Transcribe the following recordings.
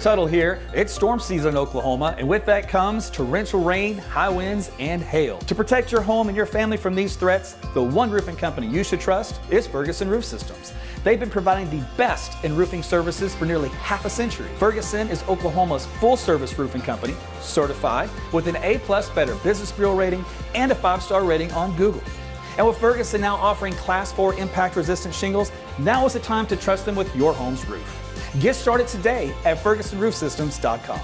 Tuttle here. It's storm season in Oklahoma, and with that comes torrential rain, high winds, and hail. To protect your home and your family from these threats, the one roofing company you should trust is Ferguson Roof Systems. They've been providing the best in roofing services for nearly half a century. Ferguson is Oklahoma's full-service roofing company, certified with an A+ Better Business Bureau rating and a 5-star rating on Google. And with Ferguson now offering Class 4 impact-resistant shingles, now is the time to trust them with your home's roof. Get started today at FergusonRoofSystems.com.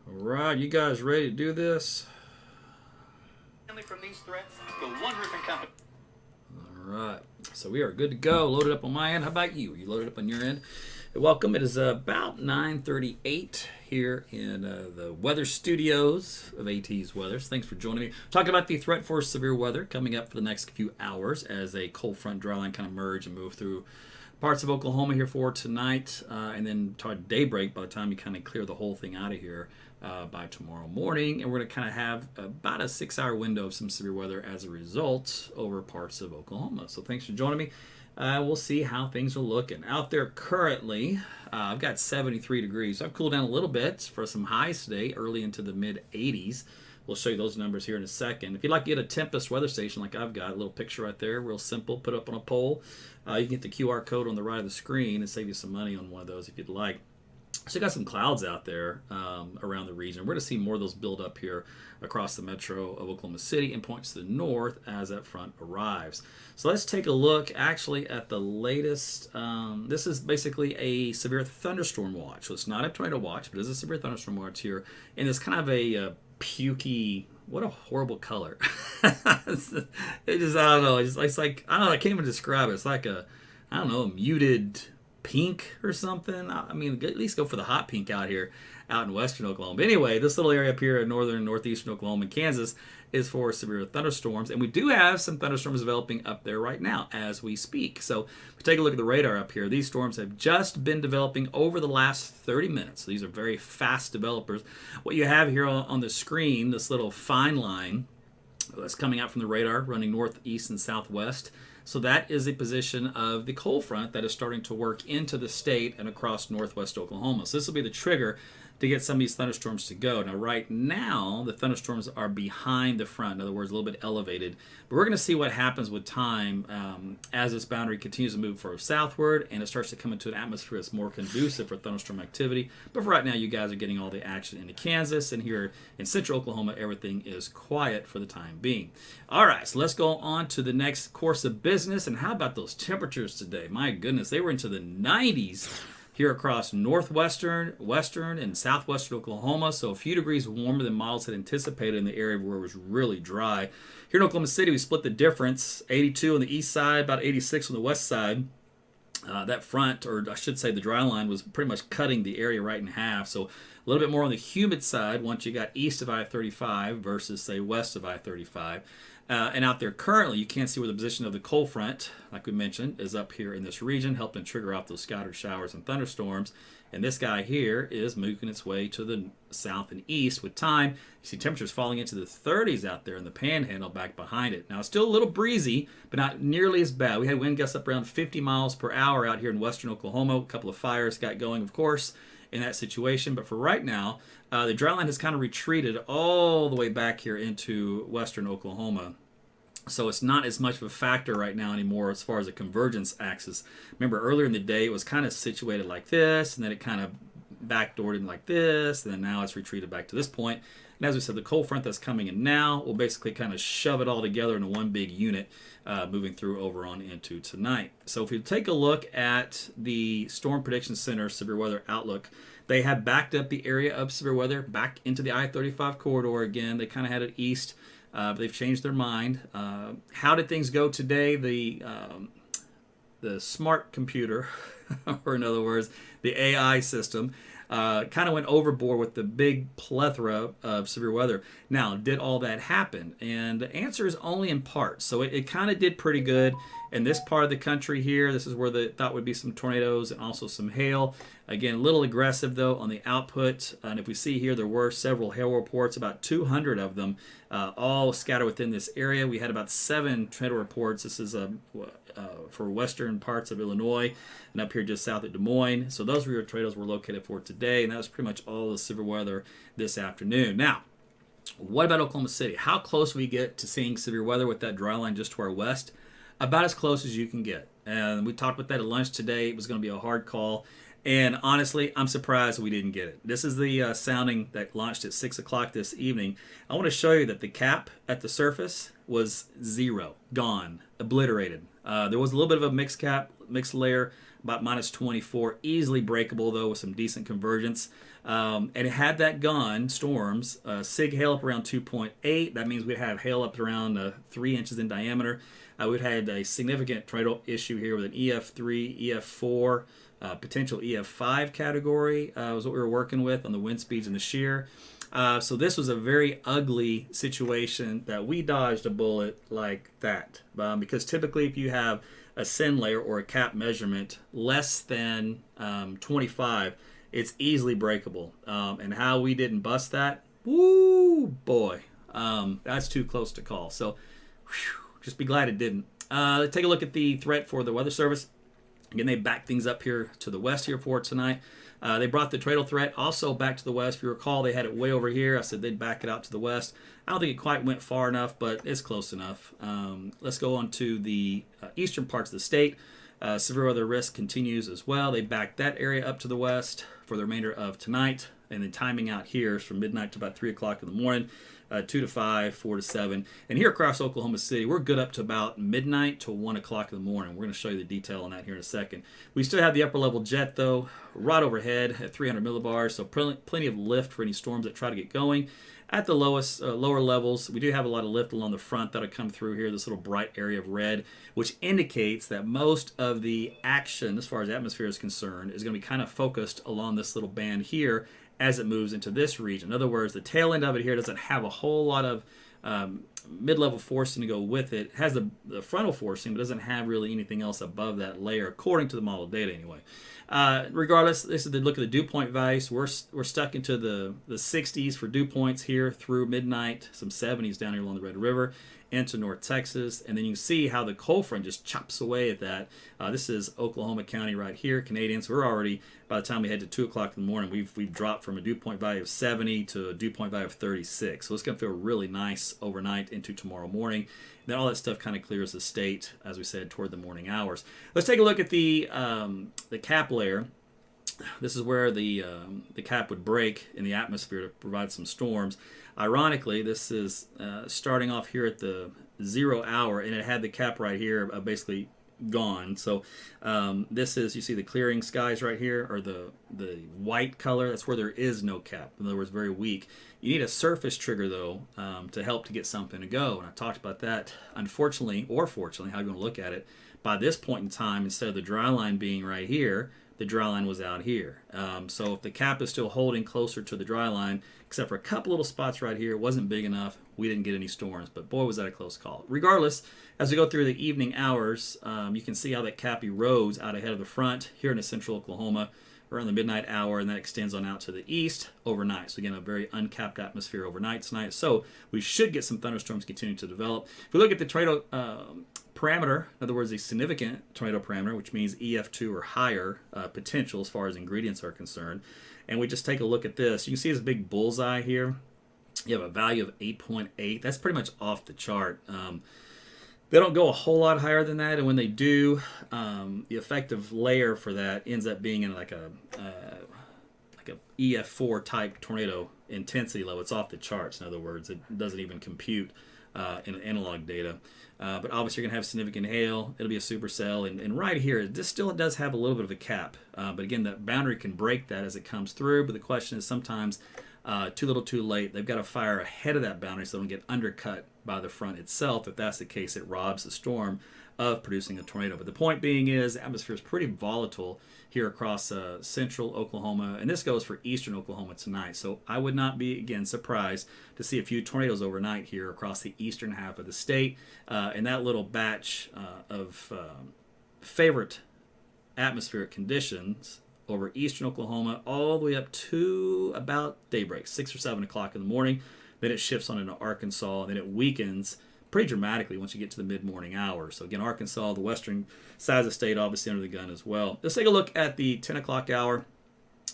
All right, you guys ready to do this? From these threats, the one roofing company. All right, so we are good to go. Loaded up on my end. How about you? You loaded up on your end? Welcome. It is about 9:38 here in the weather studios of AT's Weathers. Thanks for joining me. Talking about the threat for severe weather coming up for the next few hours as a cold front dry line kind of merge and move through parts of Oklahoma here for tonight, and then toward daybreak by the time you kind of clear the whole thing out of here by tomorrow morning. And we're going to kind of have about a 6-hour window of some severe weather as a result over parts of Oklahoma. So thanks for joining me. We'll see how things are looking. Out there currently, I've got 73 degrees. I've cooled down a little bit for some highs today, early into the mid-80s. We'll show you those numbers here in a second. If you'd like to get a Tempest weather station like I've got, a little picture right there, real simple, put up on a pole. You can get the QR code on the right of the screen and save you some money on one of those if you'd like. So you got some clouds out there around the region. We're going to see more of those build up here across the metro of Oklahoma City and points to the north as that front arrives. So let's take a look actually at the latest. This is basically a severe thunderstorm watch. So it's not a tornado watch, but it is a severe thunderstorm watch here. And it's kind of a pukey, what a horrible color. It just, I don't know. It's like, I don't know. I can't even describe it. It's like a, I don't know, a muted pink or something. I mean, at least go for the hot pink out here out in western Oklahoma. But anyway, this little area up here in northern northeastern Oklahoma and Kansas is for severe thunderstorms, and we do have some thunderstorms developing up there right now as we speak. So if we take a look at the radar up here, these storms have just been developing over the last 30 minutes. So these are very fast developers. What you have here on the screen, this little fine line that's coming out from the radar running northeast and southwest. So that is a position of the cold front that is starting to work into the state and across northwest Oklahoma. So this will be the trigger to get some of these thunderstorms to go. Now, right now, the thunderstorms are behind the front. In other words, a little bit elevated. But we're going to see what happens with time as this boundary continues to move further southward and it starts to come into an atmosphere that's more conducive for thunderstorm activity. But for right now, you guys are getting all the action into Kansas. And here in central Oklahoma, everything is quiet for the time being. All right, so let's go on to the next course of business. And how about those temperatures today? My goodness, they were into the 90s. Here across northwestern, western, and southwestern Oklahoma, so a few degrees warmer than models had anticipated in the area where it was really dry. Here in Oklahoma City, we split the difference, 82 on the east side, about 86 on the west side. That front, or I should say the dry line, was pretty much cutting the area right in half. So a little bit more on the humid side once you got east of I-35 versus, say, west of I-35. And out there currently, you can't see where the position of the cold front, like we mentioned, is up here in this region, helping trigger off those scattered showers and thunderstorms. And this guy here is moving its way to the south and east with time. You see temperatures falling into the 30s out there in the panhandle back behind it. Now, it's still a little breezy, but not nearly as bad. We had wind gusts up around 50 miles per hour out here in western Oklahoma. A couple of fires got going, of course, in that situation. But for right now, the dry line has kind of retreated all the way back here into western Oklahoma. So it's not as much of a factor right now anymore as far as a convergence axis. Remember, earlier in the day, it was kind of situated like this, and then it kind of backdoored in like this, and then now it's retreated back to this point. And as we said, the cold front that's coming in now will basically kind of shove it all together into one big unit, moving through over on into tonight. So if you take a look at the Storm Prediction Center Severe Weather Outlook, they have backed up the area of severe weather back into the I-35 corridor again. They kind of had it east. But they've changed their mind. How did things go today? The smart computer, or in other words, the AI system, kind of went overboard with the big plethora of severe weather. Now, did all that happen? And the answer is only in part. So it kind of did pretty good. In this part of the country here, this is where they thought would be some tornadoes and also some hail. Again, a little aggressive though on the output. And if we see here, there were several hail reports, about 200 of them, all scattered within this area. We had about 7 tornado reports. This is for western parts of Illinois and up here just south of Des Moines. So those were your tornadoes we're located for today. And that was pretty much all the severe weather this afternoon. Now, what about Oklahoma City? How close we get to seeing severe weather with that dry line just to our west? About as close as you can get. And we talked about that at lunch today. It was going to be a hard call. And honestly, I'm surprised we didn't get it. This is the sounding that launched at 6 o'clock this evening. I want to show you that the cap at the surface was 0, gone, obliterated. There was a little bit of a mixed layer, about minus 24, easily breakable though with some decent convergence. And had that gone, storms, SIG hail up around 2.8. That means we'd have hail up around 3 inches in diameter. We've had a significant tornado issue here with an EF3, EF4, potential EF5 category was what we were working with on the wind speeds and the shear. So this was a very ugly situation that we dodged a bullet like that. Because typically if you have a SIN layer or a cap measurement less than 25, it's easily breakable. And how we didn't bust that, woo boy, that's too close to call. So just be glad it didn't. Let's take a look at the threat for the Weather Service. Again, they backed things up here to the west here for tonight. They brought the tornado threat also back to the west. If you recall, they had it way over here. I said they'd back it out to the west. I don't think it quite went far enough, but it's close enough. Let's go on to the eastern parts of the state. Severe weather risk continues as well. They backed that area up to the west for the remainder of tonight. And then timing out here is from midnight to about 3 o'clock in the morning. 2 to 5, 4 to 7. And here across Oklahoma City, we're good up to about midnight to 1 o'clock in the morning. We're going to show you the detail on that here in a second. We still have the upper level jet, though, right overhead at 300 millibars, so plenty of lift for any storms that try to get going. At the lower levels, we do have a lot of lift along the front that'll come through here, this little bright area of red, which indicates that most of the action, as far as atmosphere is concerned, is going to be kind of focused along this little band here as it moves into this region. In other words, the tail end of it here doesn't have a whole lot of mid-level forcing to go with it. It has the frontal forcing, but doesn't have really anything else above that layer, according to the model data anyway. Regardless, this is the look at the dew point values. We're stuck into the 60s for dew points here through midnight, some 70s down here along the Red River into North Texas, and then you can see how the cold front just chops away at that. This is Oklahoma County right here, Canadians. We're already, by the time we head to 2 o'clock in the morning, we've dropped from a dew point value of 70 to a dew point value of 36. So it's going to feel really nice overnight into tomorrow morning. And then all that stuff kind of clears the state, as we said, toward the morning hours. Let's take a look at the cap layer. This is where the cap would break in the atmosphere to provide some storms. Ironically, this is starting off here at the 0 hour, and it had the cap right here basically gone. So this is, you see the clearing skies right here, or the white color. That's where there is no cap. In other words, very weak. You need a surface trigger, though, to help to get something to go. And I talked about that, unfortunately, or fortunately, how you want to look at it. By this point in time, instead of the dry line being right here, the dry line was out here. So if the cap is still holding closer to the dry line, except for a couple little spots right here, it wasn't big enough. We didn't get any storms, but boy, was that a close call. Regardless, as we go through the evening hours, you can see how that cap erodes out ahead of the front here in central Oklahoma around the midnight hour, and that extends on out to the east overnight. So again, a very uncapped atmosphere overnight tonight. So we should get some thunderstorms continue to develop. If we look at the tornado parameter, in other words, a significant tornado parameter, which means EF2 or higher potential as far as ingredients are concerned, and we just take a look at this, you can see this big bullseye here. You have a value of 8.8. That's pretty much off the chart. They don't go a whole lot higher than that, and when they do, the effective layer for that ends up being in like a EF4 type tornado intensity level. It's off the charts. In other words, it doesn't even compute in analog data. But obviously, you're going to have significant hail. It'll be a supercell, and right here, this still does have a little bit of a cap. But again, that boundary can break that as it comes through. But the question is sometimes too little, too late. They've got to fire ahead of that boundary so they don't get undercut by the front itself. If that's the case, it robs the storm of producing a tornado. But the point being is the atmosphere is pretty volatile here across central Oklahoma, and this goes for eastern Oklahoma tonight. So I would not be, again, surprised to see a few tornadoes overnight here across the eastern half of the state. And that little batch of favorite atmospheric conditions over eastern Oklahoma all the way up to about daybreak, 6 or 7 o'clock in the morning. Then it shifts on into Arkansas, and then it weakens pretty dramatically once you get to the mid-morning hours. So again, Arkansas, the western side of the state, obviously under the gun as well. Let's take a look at the 10 o'clock hour.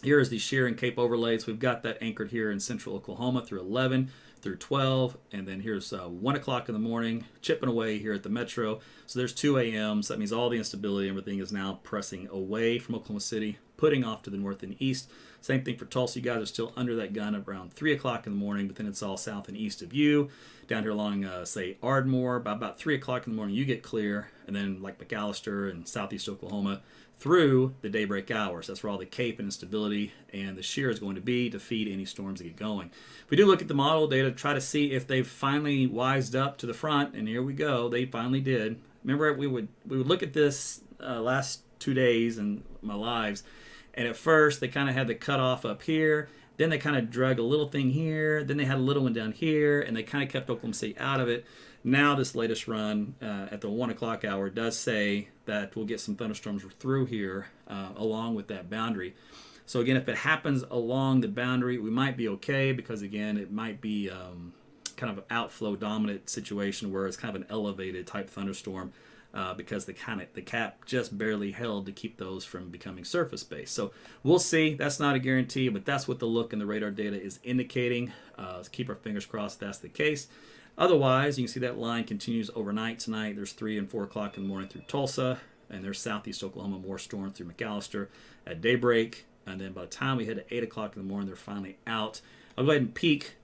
Here is the shear and cape overlays. We've got that anchored here in central Oklahoma through 11, through 12, and then here's 1 o'clock in the morning, chipping away here at the metro. So there's 2 a.m., so that means all the instability, everything is now pressing away from Oklahoma City, putting off to the north and east. Same thing for Tulsa. You guys are still under that gun around 3 o'clock in the morning, but then it's all south and east of you. Down here along, say, Ardmore, by about 3 o'clock in the morning, you get clear. And then like McAllister and southeast Oklahoma through the daybreak hours. That's where all the cape and instability and the shear is going to be to feed any storms that get going. We do look at the model data to try to see if they've finally wised up to the front, and here we go. They finally did. Remember, we would look at this last 2 days in my lives, and at first they kind of had the cutoff up here. Then they kind of drug a little thing here. Then they had a little one down here, and they kind of kept Oklahoma City out of it. Now this latest run at the 1 o'clock hour does say that we'll get some thunderstorms through here along with that boundary. So again, if it happens along the boundary, we might be okay, because again, it might be kind of an outflow dominant situation where it's kind of an elevated type thunderstorm. Because the cap just barely held to keep those from becoming surface based. So we'll see. That's not a guarantee, but that's what the look and the radar data is indicating. Let's keep our fingers crossed that's the case. Otherwise, you can see that line continues overnight tonight. There's 3 and 4 o'clock in the morning through Tulsa, and there's southeast Oklahoma, more storms through McAllister at daybreak. And then by the time we hit at 8 o'clock in the morning, they're finally out. I'll go ahead and peek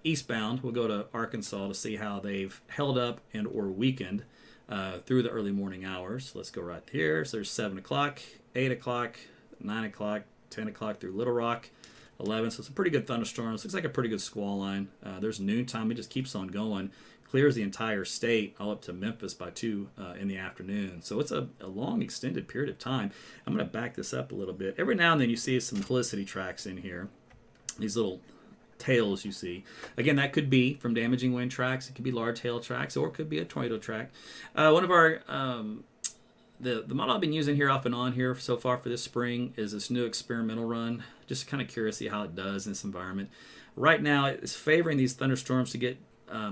eastbound. We'll go to Arkansas to see how they've held up and or weakened through the early morning hours. Let's go right here. So there's 7 o'clock, 8 o'clock, 9 o'clock, 10 o'clock through Little Rock, 11. So it's a pretty good thunderstorms. Looks like a pretty good squall line. There's noontime. It just keeps on going. Clears the entire state all up to Memphis by 2 in the afternoon. So it's a long extended period of time. I'm going to back this up a little bit. Every now and then you see some helicity tracks in here. These little tails you see. Again, that could be from damaging wind tracks. It could be large hail tracks, or it could be a tornado track. One of our the model I've been using here off and on here so far for this spring is this new experimental run. Just kind of curious to see how it does in this environment. Right now, it's favoring these thunderstorms to get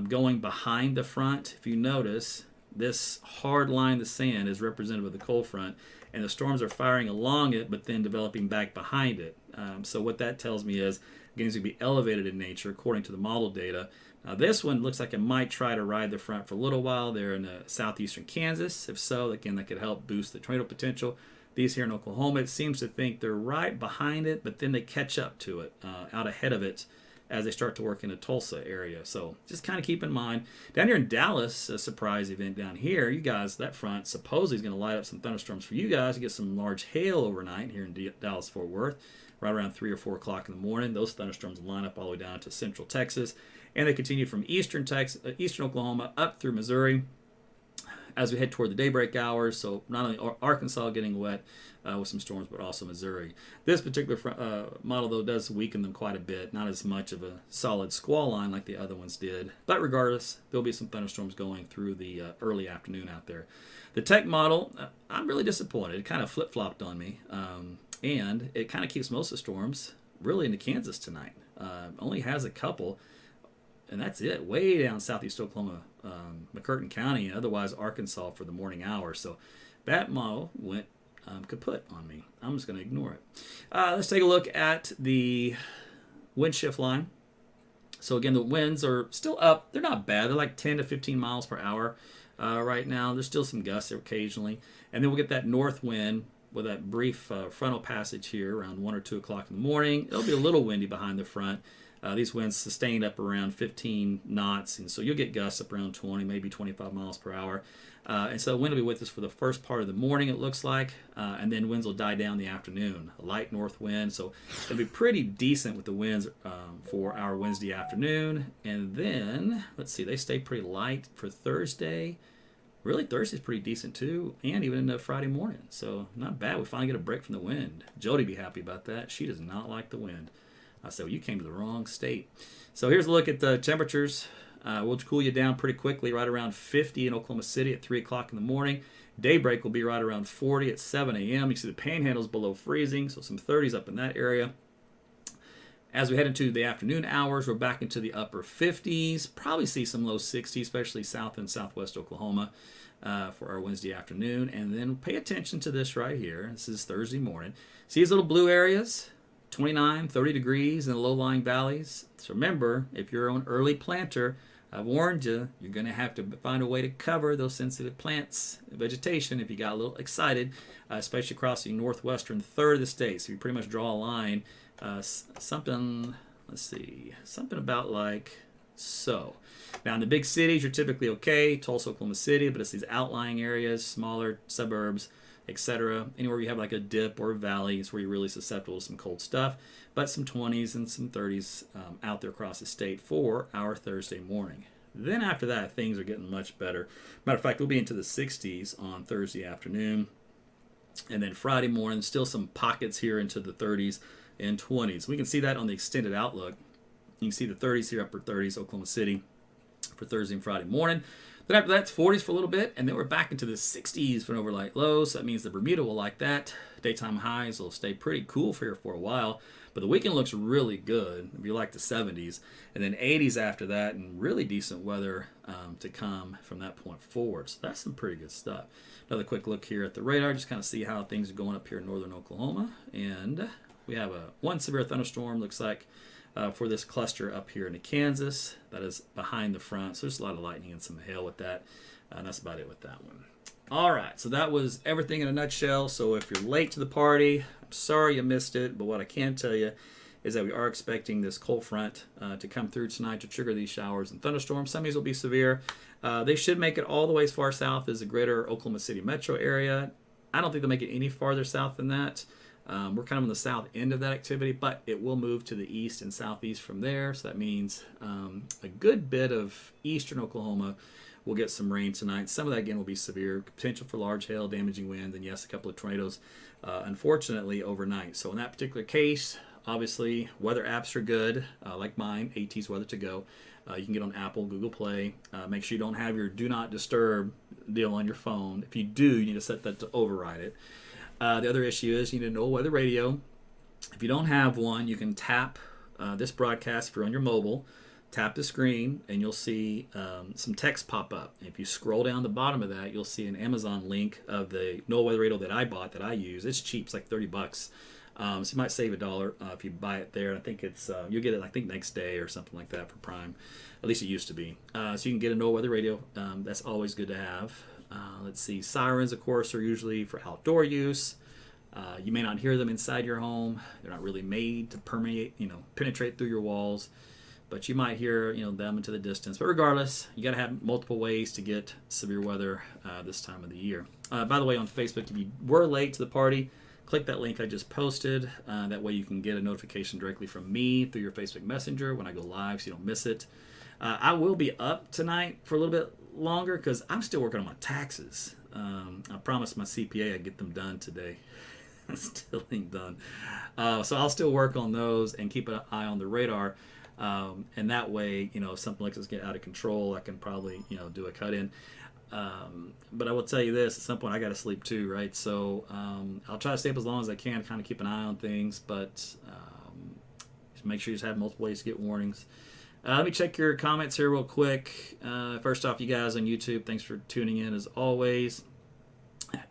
going behind the front. If you notice, this hard line in the sand is representative of the cold front, and the storms are firing along it, but then developing back behind it. So what that tells me is again, it's going to be elevated in nature according to the model data. Now this one looks like it might try to ride the front for a little while there in southeastern Kansas. If so, again, that could help boost the tornado potential. These here in Oklahoma, it seems to think they're right behind it, but then they catch up to it, out ahead of it as they start to work in the Tulsa area. So just kind of keep in mind. Down here in Dallas, a surprise event down here, you guys, that front supposedly is going to light up some thunderstorms for you guys to get some large hail overnight here in Dallas-Fort Worth. Right around 3 or 4 o'clock in the morning. Those thunderstorms line up all the way down to central Texas, and they continue from eastern Oklahoma up through Missouri as we head toward the daybreak hours. So not only Arkansas getting wet with some storms, but also Missouri. This particular model, though, does weaken them quite a bit. Not as much of a solid squall line like the other ones did, but regardless, there'll be some thunderstorms going through the early afternoon out there. The tech model, I'm really disappointed. It kind of flip-flopped on me. And it kind of keeps most of the storms really into Kansas tonight. Only has a couple, and that's it. Way down southeast Oklahoma, McCurtain County, and otherwise Arkansas for the morning hours. So that model went kaput on me. I'm just going to ignore it. Let's take a look at the wind shift line. So again, the winds are still up. They're not bad. They're like 10 to 15 miles per hour right now. There's still some gusts occasionally. And then we'll get that north wind with that brief frontal passage here around 1 or 2 o'clock in the morning. It'll be a little windy behind the front. These winds sustained up around 15 knots, and so you'll get gusts up around 20, maybe 25 miles per hour. And so the wind will be with us for the first part of the morning, it looks like, and then winds will die down in the afternoon. A light north wind, so it'll be pretty decent with the winds for our Wednesday afternoon. And then, let's see, they stay pretty light for Thursday. Really, Thursday's pretty decent too, and even into Friday morning. So not bad. We finally get a break from the wind. Jody be happy about that. She does not like the wind. I said, well, you came to the wrong state. So here's a look at the temperatures. We'll cool you down pretty quickly, right around 50 in Oklahoma City at 3 o'clock in the morning. Daybreak will be right around 40 at 7 a.m. You see the panhandle's below freezing, so some 30s up in that area. As we head into the afternoon hours, we're back into the upper 50s. Probably see some low 60s, especially south and southwest Oklahoma for our Wednesday afternoon. And then pay attention to this right here. This is Thursday morning. See these little blue areas? 29, 30 degrees in the low-lying valleys. So remember, if you're an early planter, I've warned you, you're going to have to find a way to cover those sensitive plants, vegetation, if you got a little excited, especially across the northwestern third of the state. So you pretty much draw a line, something about like so. Now in the big cities, you're typically okay, Tulsa, Oklahoma City, but it's these outlying areas, smaller suburbs, etc. Anywhere you have like a dip or a valley is where you're really susceptible to some cold stuff. But some 20s and some 30s out there across the state for our Thursday morning. Then after that, things are getting much better. Matter of fact, we'll be into the 60s on Thursday afternoon. And then Friday morning, still some pockets here into the 30s and 20s. We can see that on the extended outlook. You can see the 30s here, upper 30s, Oklahoma City for Thursday and Friday morning. Then after that, it's 40s for a little bit, and then we're back into the 60s for an overnight low. So that means the Bermuda will like that. Daytime highs will stay pretty cool for here for a while, but the weekend looks really good if you like the 70s, and then 80s after that, and really decent weather to come from that point forward. So that's some pretty good stuff. Another quick look here at the radar, just kind of see how things are going up here in northern Oklahoma, and we have one severe thunderstorm, looks like, for this cluster up here in Kansas. That is behind the front, so there's a lot of lightning and some hail with that, and that's about it with that one. All right, so that was everything in a nutshell. So if you're late to the party, I'm sorry you missed it, but what I can tell you is that we are expecting this cold front to come through tonight to trigger these showers and thunderstorms. Some of these will be severe. They should make it all the way as far south as the greater Oklahoma City metro area. I don't think they'll make it any farther south than that. We're kind of on the south end of that activity, but it will move to the east and southeast from there. So that means a good bit of eastern Oklahoma will get some rain tonight. Some of that, again, will be severe. Potential for large hail, damaging winds, and yes, a couple of tornadoes, unfortunately, overnight. So in that particular case, obviously, weather apps are good, like mine, AT's Weather to Go. You can get on Apple, Google Play. Make sure you don't have your Do Not Disturb deal on your phone. If you do, you need to set that to override it. The other issue is you need a NOAA weather radio. If you don't have one, you can tap this broadcast if you're on your mobile. Tap the screen and you'll see some text pop up. If you scroll down the bottom of that, you'll see an Amazon link of the NOAA weather radio that I bought, that I use. It's cheap, it's like $30. So you might save $1 if you buy it there. I think it's you'll get it, I think, next day or something like that for Prime. At least it used to be. So you can get a NOAA weather radio. That's always good to have. Let's see. Sirens, of course, are usually for outdoor use. You may not hear them inside your home. They're not really made to penetrate through your walls. But you might hear, them into the distance. But regardless, you got to have multiple ways to get severe weather this time of the year. By the way, on Facebook, if you were late to the party, click that link I just posted. That way you can get a notification directly from me through your Facebook Messenger when I go live, so you don't miss it. I will be up tonight for a little bit longer because I'm still working on my taxes. I promised my CPA I'd get them done today. I still ain't done. So I'll still work on those and keep an eye on the radar. And that way, if something like this get out of control, I can probably, do a cut in. But I will tell you this, at some point I got to sleep too, right? So I'll try to stay up as long as I can to kind of keep an eye on things, but just make sure you just have multiple ways to get warnings. Let me check your comments here real quick. First off, you guys on YouTube, thanks for tuning in as always.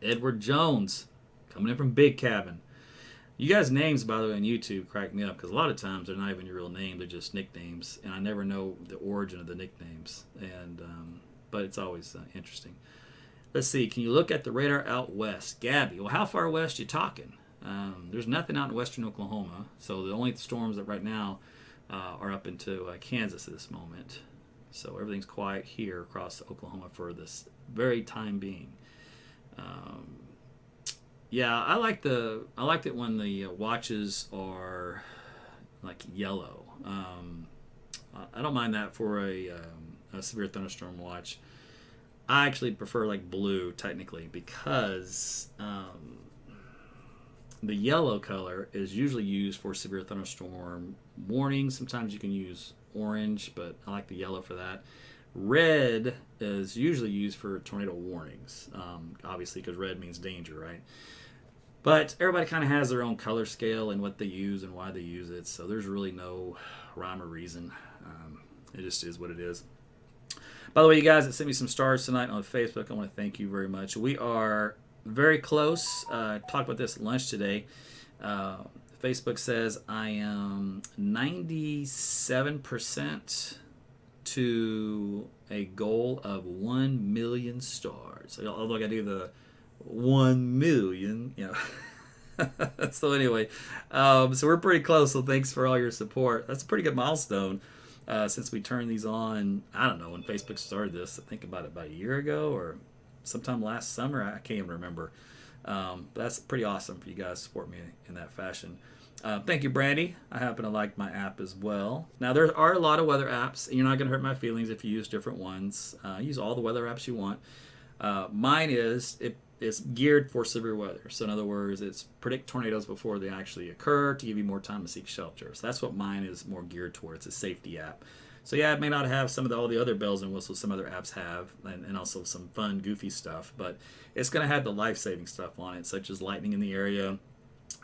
Edward Jones, coming in from Big Cabin. You guys' names, by the way, on YouTube crack me up because a lot of times they're not even your real name; they're just nicknames, and I never know the origin of the nicknames. But it's always interesting. Let's see. Can you look at the radar out west, Gabby? Well, how far west are you talking? There's nothing out in western Oklahoma, so the only storms that right now are up into Kansas at this moment. So everything's quiet here across Oklahoma for this very time being. Yeah, I liked it when the watches are like yellow. I don't mind that for a severe thunderstorm watch. I actually prefer like blue technically because the yellow color is usually used for severe thunderstorm warnings. Sometimes you can use orange, but I like the yellow for that. Red is usually used for tornado warnings, obviously because red means danger, right? But everybody kind of has their own color scale and what they use and why they use it, so there's really no rhyme or reason. It just is what it is. By the way, you guys that sent me some stars tonight on Facebook, I want to thank you very much. We are very close. Talked about this at lunch today. Facebook says I am 97% to a goal of 1 million stars. Although I got to do the 1 million, So anyway, so we're pretty close. So thanks for all your support. That's a pretty good milestone since we turned these on. I don't know when Facebook started this. I think about a year ago or sometime last summer. I can't even remember. But that's pretty awesome for you guys to support me in that fashion. Thank you, Brandy. I happen to like my app as well. Now, there are a lot of weather apps, and you're not going to hurt my feelings if you use different ones. Use all the weather apps you want. Mine is geared for severe weather. So in other words, it's predict tornadoes before they actually occur to give you more time to seek shelter. So that's what mine is more geared towards, a safety app. So yeah, it may not have all the other bells and whistles some other apps have, and also some fun, goofy stuff, but it's going to have the life-saving stuff on it, such as lightning in the area,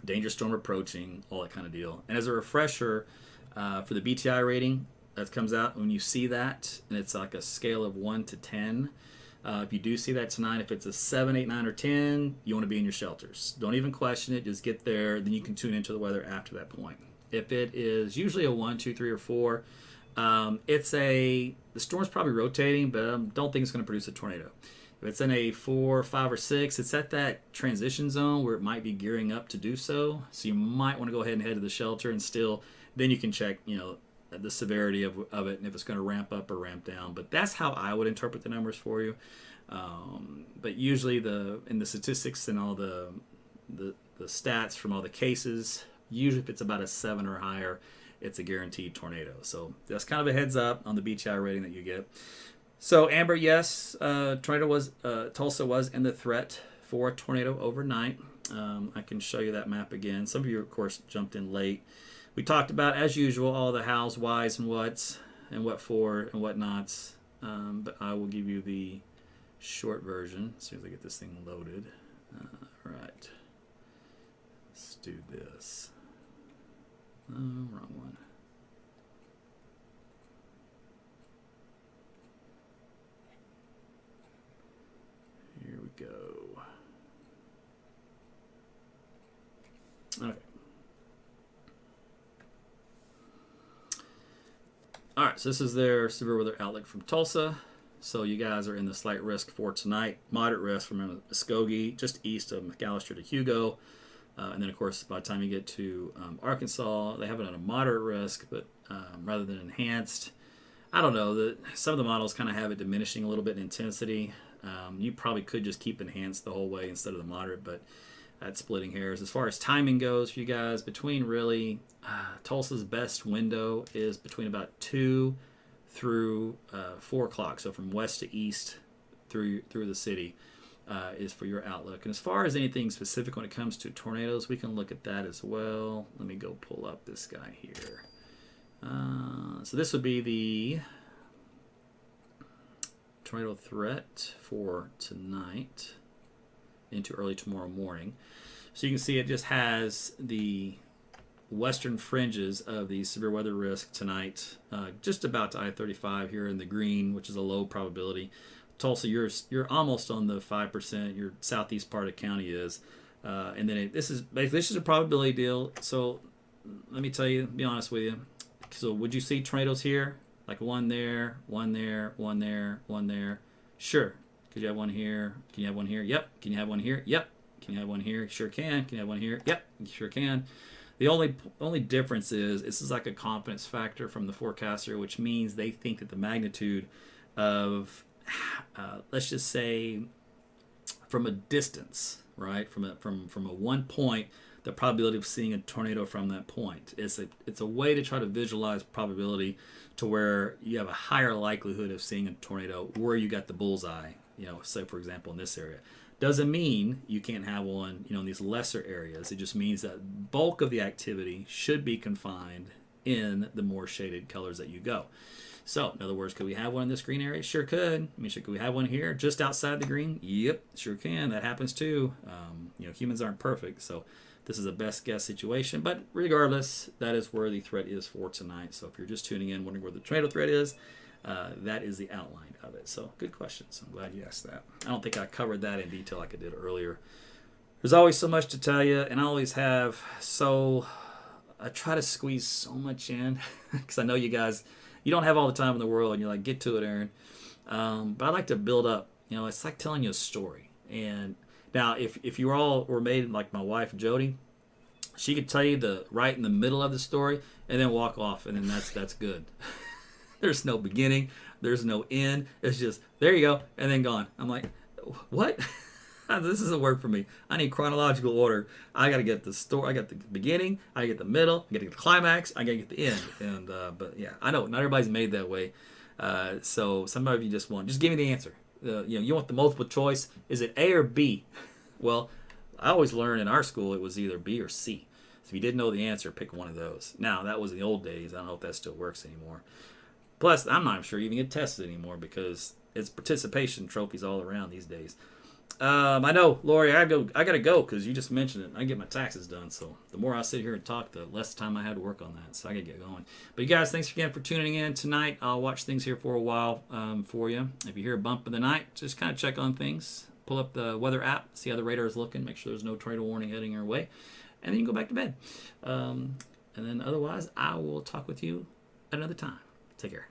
danger storm approaching, all that kind of deal. And as a refresher, for the BTI rating that comes out, when you see that, and it's like a scale of 1 to 10, if you do see that tonight, if it's a 7, 8, 9, or 10, you want to be in your shelters. Don't even question it. Just get there. Then you can tune into the weather after that point. If it is usually a 1, 2, 3, or 4, the storm's probably rotating, but I don't think it's going to produce a tornado. If it's in a 4, 5, or 6, it's at that transition zone where it might be gearing up to do so. So you might want to go ahead and head to the shelter, and then you can check, the severity of it and if it's going to ramp up or ramp down. But that's how I would interpret the numbers for you. But usually in the statistics and all the stats from all the cases, usually if it's about a 7 or higher, it's a guaranteed tornado. So that's kind of a heads up on the BTI rating that you get. So Amber, yes, Tulsa was in the threat for a tornado overnight. I can show you that map again. Some of you, of course, jumped in late. We talked about, as usual, all the hows, whys, and whats, and what for, and what nots. But I will give you the short version as soon as I get this thing loaded. Right. Let's do this. Oh, wrong one. Here we go. Okay. All right, so this is their severe weather outlook from Tulsa. So you guys are in the slight risk for tonight. Moderate risk from Muskogee, just east of McAllister to Hugo. And then, of course, by the time you get to Arkansas, they have it on a moderate risk, but rather than enhanced. I don't know. Some of the models kind of have it diminishing a little bit in intensity. You probably could just keep enhanced the whole way instead of the moderate, but that's splitting hairs. As far as timing goes for you guys, between really Tulsa's best window is between about 2 through 4 o'clock. So from west to east through the city is for your outlook. And as far as anything specific when it comes to tornadoes, we can look at that as well. Let me go pull up this guy here. So this would be the tornado threat for tonight into early tomorrow morning. So you can see it just has the western fringes of the severe weather risk tonight, just about to I-35 here in the green, which is a low probability. Tulsa, you're almost on the 5%. Your southeast part of the county is, and then this is a probability deal. So let me tell you, be honest with you. So would you see tornadoes here, like one there, one there, one there, one there? Sure. Could you have one here? Can you have one here? Yep. Can you have one here? Yep. Can you have one here? Sure can. Can you have one here? Yep. You sure can. The only difference is this is like a confidence factor from the forecaster, which means they think that the magnitude of, let's just say, from a distance, right? From a one point, the probability of seeing a tornado from that point. It's a way to try to visualize probability to where you have a higher likelihood of seeing a tornado where you got the bullseye say for example in this area. Doesn't mean you can't have one, in these lesser areas. It just means that bulk of the activity should be confined in the more shaded colors that you go. So, in other words, could we have one in this green area? Sure could. Could we have one here just outside the green? Yep, sure can. That happens too. Humans aren't perfect, so this is a best guess situation. But regardless, that is where the threat is for tonight. So if you're just tuning in, wondering where the tornado threat is, that is the outline of it. So good questions. I'm glad you asked that. I don't think I covered that in detail like I did earlier. There's always so much to tell you, and I always have. So I try to squeeze so much in because I know you guys, you don't have all the time in the world, and you're like, get to it, Aaron. But I like to build up. It's like telling you a story. And now, if you all were made like my wife Jody, she could tell you the right in the middle of the story and then walk off, and then that's good. There's no beginning, there's no end. It's just there you go, and then gone. I'm like, what? This doesn't work for me. I need chronological order. I got to get the story. I got the beginning. I get the middle. I got to get the climax. I got to get the end. And but yeah, I know not everybody's made that way. So some of you just give me the answer. You want the multiple choice. Is it A or B? Well, I always learned in our school it was either B or C. So if you didn't know the answer, pick one of those. Now that was in the old days. I don't know if that still works anymore. Plus, I'm not sure you even get tested anymore because it's participation trophies all around these days. I know, Lori, I gotta go because you just mentioned it. I get my taxes done, so the more I sit here and talk, the less time I had to work on that. So I gotta get going. But you guys, thanks again for tuning in tonight. I'll watch things here for a while for you. If you hear a bump in the night, just kind of check on things. Pull up the weather app, see how the radar is looking, make sure there's no tornado warning heading your way, and then you can go back to bed. And then otherwise, I will talk with you another time. Take care.